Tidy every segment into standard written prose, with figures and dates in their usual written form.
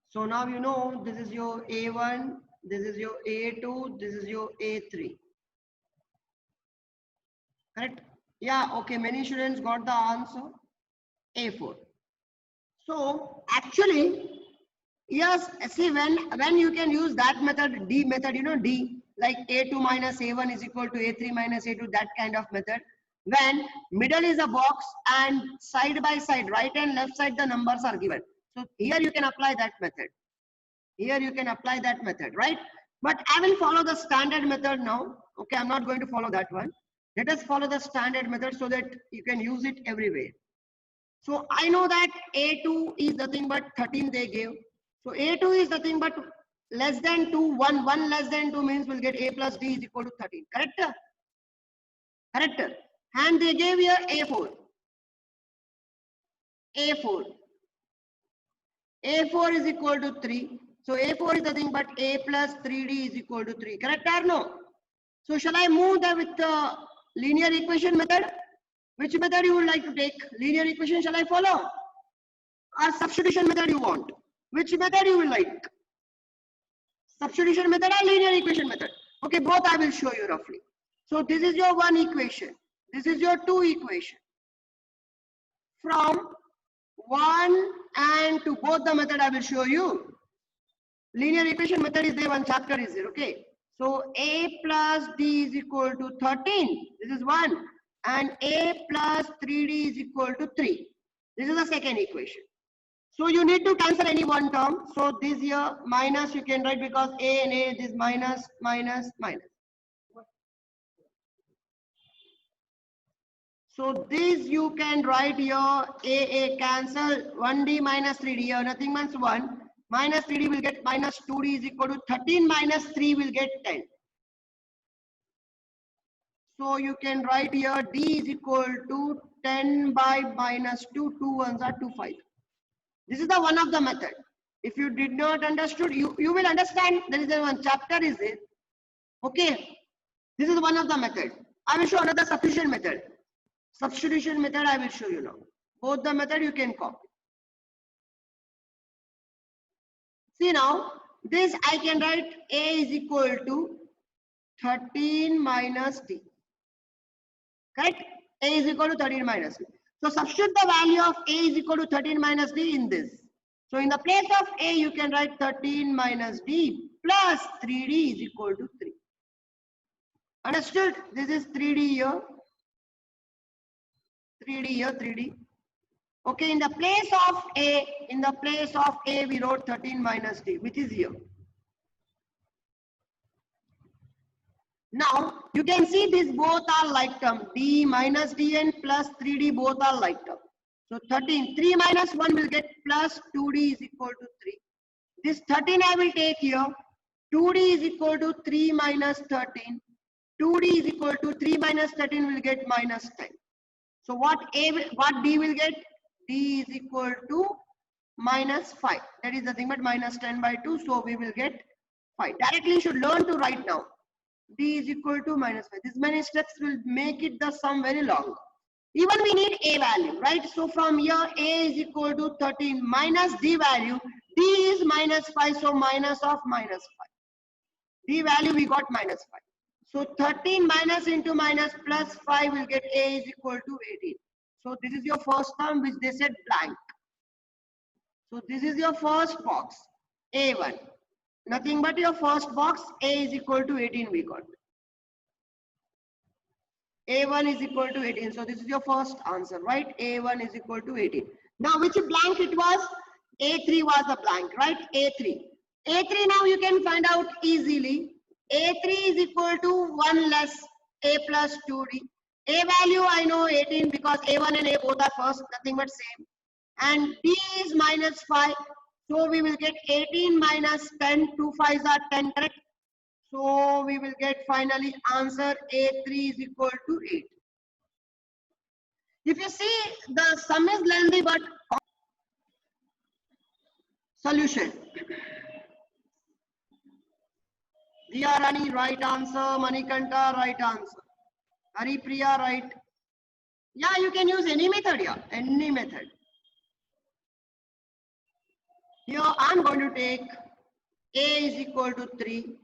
So now you know this is your A1, this is your A2, this is your A3. Correct? Yeah, okay, many students got the answer. A4. So actually, yes, see when you can use that method, D method, you know, D, like A2 minus A1 is equal to A3 minus A2, that kind of method. When middle is a box and side by side, right and left side, the numbers are given. So here you can apply that method. Here you can apply that method, right? But I will follow the standard method now. Okay, I'm not going to follow that one. Let us follow the standard method so that you can use it everywhere. So I know that A2 is nothing but 13 they gave. So A2 is nothing but less than 2, 1 less than 2 means we'll get A plus D is equal to 13. Correct? Correct. And they gave here A4. A4. A4 is equal to 3. So A4 is nothing but A plus 3D is equal to 3. Correct or no? So shall I move that with the linear equation method? Which method you would like to take? Linear equation shall I follow? Or substitution method you want? Which method you will like? Substitution method or linear equation method? Okay, both I will show you roughly. So this is your one equation. This is your two equation. From 1 and to both the method I will show you. Linear equation method is there, one chapter is there, okay. So A plus D is equal to 13. This is 1. And A plus 3D is equal to 3. This is the second equation. So you need to cancel any one term. So this here minus you can write because A and A, this minus, minus, minus. So this you can write here A cancel 1D minus 3D here, nothing means 1. Minus 3D will get minus 2D is equal to 13 minus 3 will get 10. So you can write here D is equal to 10 by minus 2, 2 ones are 2, 5. This is the one of the method. If you did not understood, you will understand there is a one chapter is it. Okay. This is one of the method. I will show another substitution method. Substitution method I will show you now. Both the method you can copy. See now, this I can write A is equal to 13 minus D. Correct? A is equal to 13 minus D. So substitute the value of A is equal to 13 minus D in this. So in the place of A, you can write 13 minus D plus 3D is equal to 3. Understood? This is 3D here. 3D here, 3D. Okay, in the place of A, we wrote 13 minus D, which is here. Now, you can see these both are like term. D minus D and plus 3D both are like term. So 13, 3 minus 1 will get plus 2D is equal to 3. This 13 I will take here. 2D is equal to 3 minus 13. 2D is equal to 3 minus 13 will get minus 10. So what D will get? D is equal to minus 5. That is nothing but minus 10 by 2. So we will get 5. Directly you should learn to write now. D is equal to minus 5. This many steps will make it the sum very long. Even we need A value, right? So from here A is equal to 13 minus D value. D is minus 5. So minus of minus 5. D value we got minus 5. So 13 minus into minus plus 5 will get A is equal to 18. So this is your first term which they said blank. So this is your first box, A1. Nothing but your first box, A is equal to 18 we got. A1 is equal to 18. So this is your first answer, right? A1 is equal to 18. Now which blank it was? A3 was the blank, right? A3. A3 now you can find out easily. A3 is equal to 1 less A plus 2D. A value I know 18 because A1 and A both are first, nothing but same. And D is minus 5. So we will get 18 minus 10. 2 5s are 10, correct? So we will get finally answer A3 is equal to 8. If you see the sum is lengthy but solution. Diya Rani, right answer. Manikanta, right answer. Haripriya, right. Yeah, you can use any method here. Any method. Here I'm going to take A is equal to 3.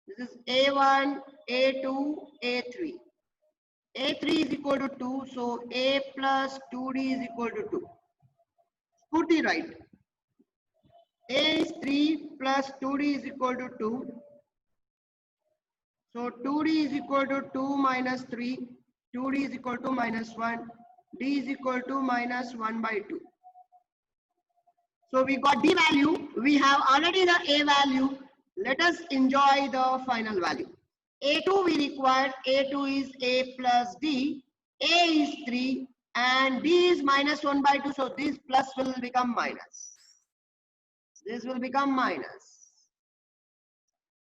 This is A1, A2, A3. A3 is equal to 2, so A plus 2D is equal to 2. Put it right. A is 3 plus 2D is equal to 2. So 2D is equal to 2 minus 3. 2D is equal to minus 1. D is equal to minus 1 by 2. So we got D value. We have already the A value. Let us enjoy the final value. A2 we require. A2 is A plus D. A is 3 and D is minus 1 by 2. So this plus will become minus. This will become minus.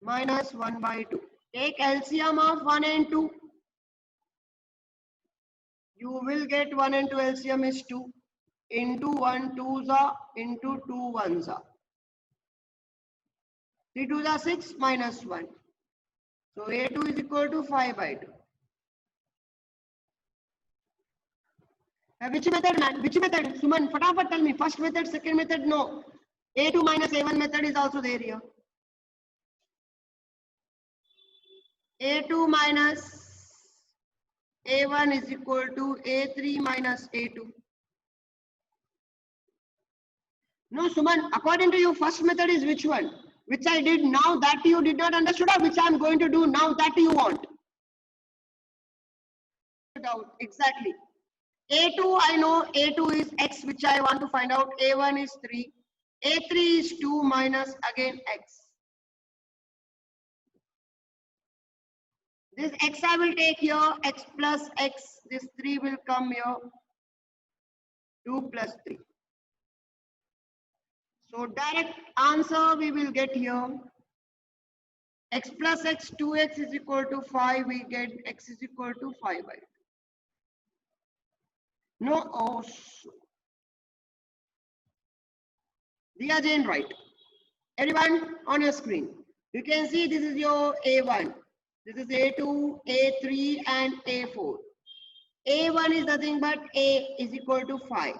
Minus 1 by 2. Take LCM of 1 and 2. You will get 1 and 2 LCM is 2. Into 1 2s are, into 2 1s are. 3 2s are 6 minus 1. So A2 is equal to 5 by 2. Which method, man? Which method? Suman, fatafat tell me. First method, second method, no. A2 minus A1 method is also there here. A2 minus A1 is equal to A3 minus A2. No, Suman, according to you, first method is which one? Which I did now that you did not understood, or which I am going to do now that you want? Exactly. A2, I know A2 is X, which I want to find out. A1 is 3. A3 is 2 minus again X. This X I will take here, X plus X. This 3 will come here. 2 plus 3. So direct answer we will get here. X plus X, 2X is equal to 5. We get X is equal to 5 by 2. No, oh. Diya Jain, right. Everyone on your screen. You can see this is your A1. This is A2, A3 and A4. A1 is nothing but A is equal to 5.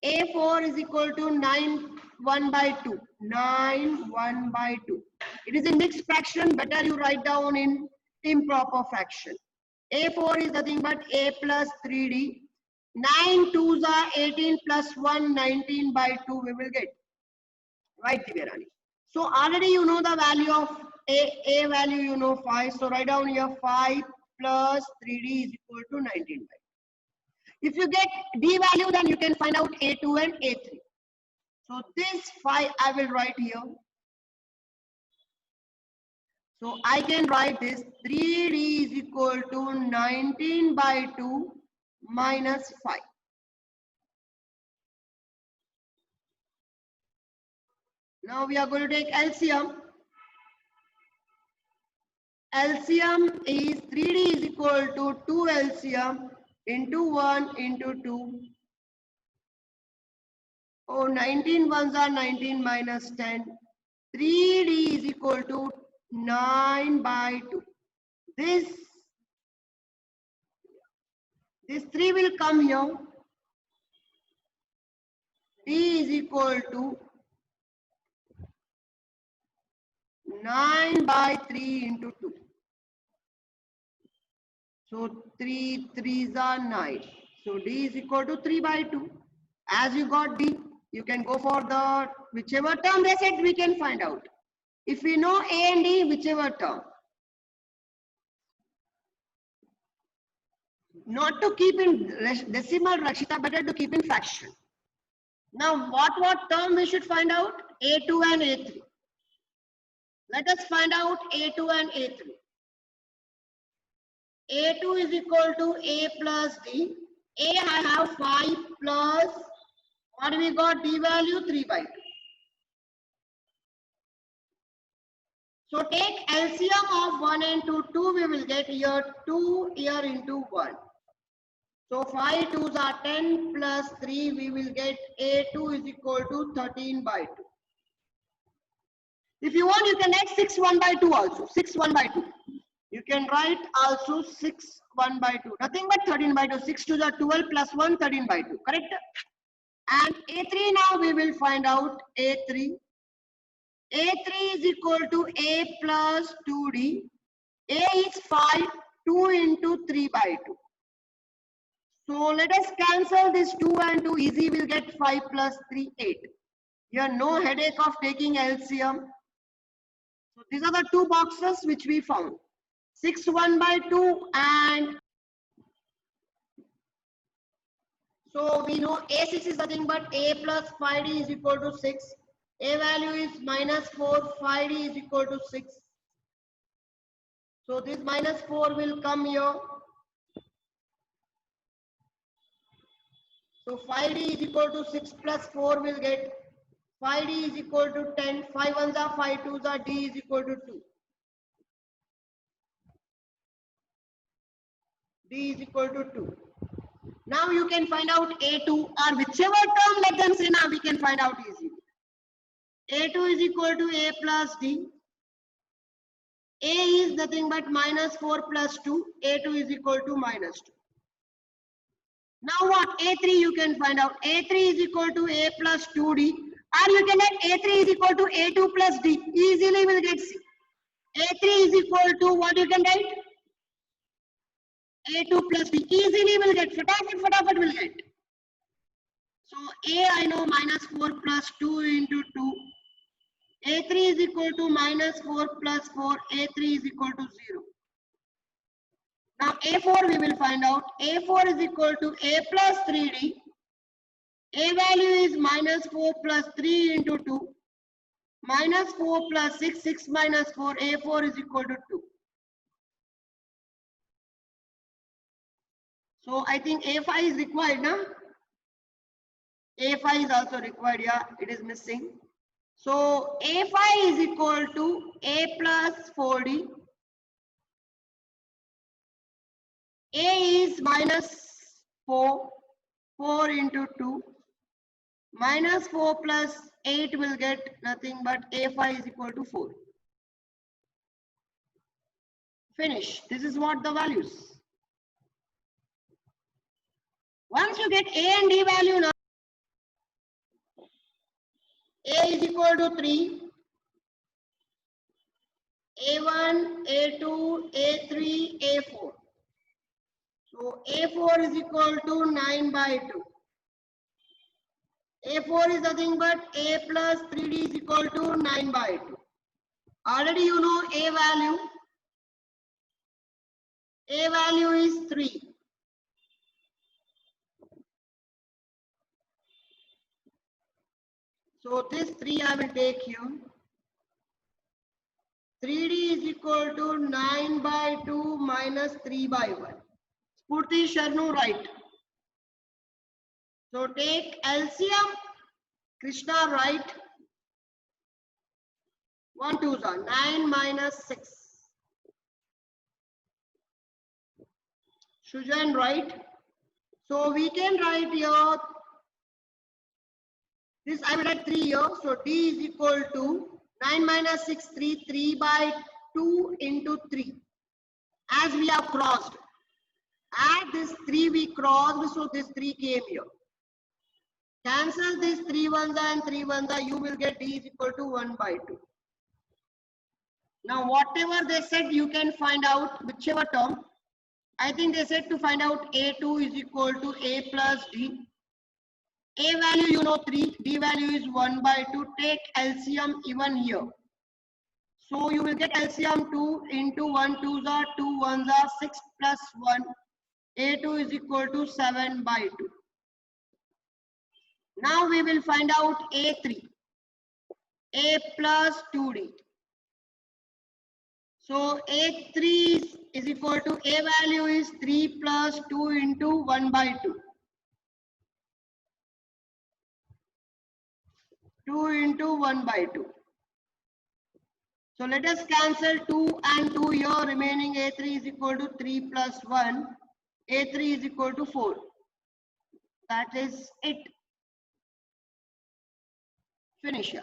A4 is equal to 9 1 by 2. 9 1 by 2. It is in mixed fraction. Better you write down in improper fraction. A4 is nothing but A plus 3D. 9 2s are 18 plus 1, 19 by 2 we will get. Right, Divyarani. So already you know the value of A value, you know 5. So write down here 5 plus 3D is equal to 19 by 2. If you get D value, then you can find out A2 and A3. So this 5 I will write here. So I can write this 3D is equal to 19 by 2 minus 5. Now we are going to take LCM. LCM is 3D is equal to 2 LCM into 1 into 2. Oh, 19 ones are 19 minus 10. 3D is equal to 9 by 2. This 3 will come here. D is equal to 9 by 3 into 2. So 3 3s are 9. So D is equal to 3 by 2. As you got D, you can go for the whichever term they said we can find out. If we know A and D, whichever term. Not to keep in decimal, Rakshita, better to keep in fraction. Now what term we should find out? A2 and A3. Let us find out A2 and A3. A2 is equal to A plus D. A I have 5 plus, what we got? D value 3 by 2. So take LCM of 1 and 2. 2 we will get here, 2 here into 1. So 5 2s are 10 plus 3 we will get A2 is equal to 13 by 2. If you want, you can write 6 1 by 2 also. 6 1 by 2. You can write also 6 1 by 2. Nothing but 13 by 2. 6 2s are 12 plus 1, 13 by 2. Correct? And A3 now we will find out A3. A3 is equal to A plus 2D. A is 5, 2 into 3 by 2. So let us cancel this 2 and 2. Easy, will get 5 plus 3, 8. Here no headache of taking LCM. So these are the two boxes which we found. 6, 1 by 2 and so we know A6 is nothing but A plus 5D is equal to 6. A value is minus 4, 5D is equal to 6. So this minus 4 will come here. So 5D is equal to 6 plus 4 will get 5D is equal to 10. 5 ones are 5 twos are D is equal to 2. D is equal to 2. Now you can find out A2 or whichever term let them say now we can find out easily. A2 is equal to A plus D. A is nothing but minus 4 plus 2. A2 is equal to minus 2. Now what? A3 you can find out. A3 is equal to A plus 2D. Or you can get A3 is equal to A2 plus D. Easily will get C. A3 is equal to what you can write? A2 plus D. Easily will get. Fatafat will get. So A I know minus 4 plus 2 into 2. A3 is equal to minus 4 plus 4. A3 is equal to 0. Now A4 we will find out. A4 is equal to A plus 3D. A value is minus 4 plus 3 into 2. Minus 4 plus 6. 6 minus 4. A4 is equal to 2. So I think A5 is required, na? A5 is also required, yeah, it is missing. So A5 is equal to A plus 4D. A is minus 4, 4 into 2. Minus 4 plus 8 will get nothing but A5 is equal to 4. Finish. This is what the values. Once you get A and D value now, A is equal to 3. A1, A2, A3, A4. So A4 is equal to 9 by 2. A4 is nothing but A plus 3D is equal to 9 by 2. Already you know A value. A value is 3. So this 3 I will take here. 3D is equal to 9 by 2 minus 3 by 1. Spurti Sharnu right. So take LCM. Krishna right. 1 2s are 9 minus 6. Sujan right. So we can write here. This I will write 3 here. So D is equal to 9 minus 6, 3, 3 by 2 into 3. As we have crossed. At this 3 we crossed, so this 3 came here. Cancel this 3 ones and 3 ones, you will get D is equal to 1 by 2. Now whatever they said, you can find out whichever term. I think they said to find out A2 is equal to A plus D. A value you know 3, D value is 1 by 2. Take LCM even here. So you will get LCM 2 into 1 2s are 2 1s are 6 plus 1. A2 is equal to 7 by 2. Now we will find out A3. A plus 2D. So A3 is equal to A value is 3 plus 2 into 1 by 2. 2 into 1 by 2. So let us cancel 2 and 2 here. Remaining A3 is equal to 3 plus 1. A3 is equal to 4. That is it. Finish here.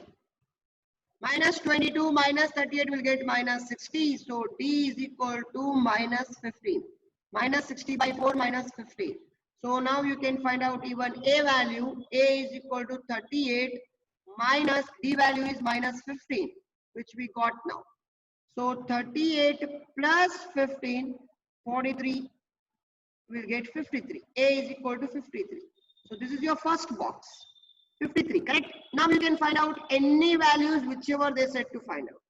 Minus 22 minus 38 will get minus 60. So D is equal to minus 15. Minus 60 by 4 minus 15. So now you can find out even A value. A is equal to 38 minus D value is minus 15, which we got now. So 38 plus 15, 43, will get 53. A is equal to 53. So this is your first box. 53, correct? Now you can find out any values whichever they said to find out.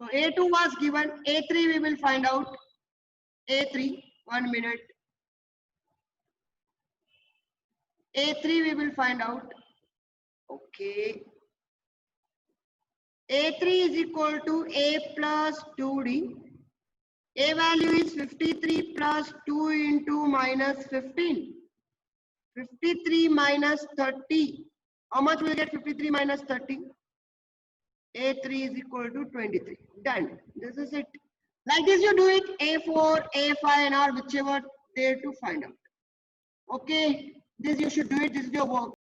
So A2 was given. A3 we will find out. A3, 1 minute. A3 we will find out. Okay. A3 is equal to A plus 2D. A value is 53 plus 2 into minus 15. 53 minus 30. How much will get 53 minus 30? A3 is equal to 23. Done. This is it. Like this you do it. A4, A5 and R, whichever there to find out. Okay. This you should do it. This is your work.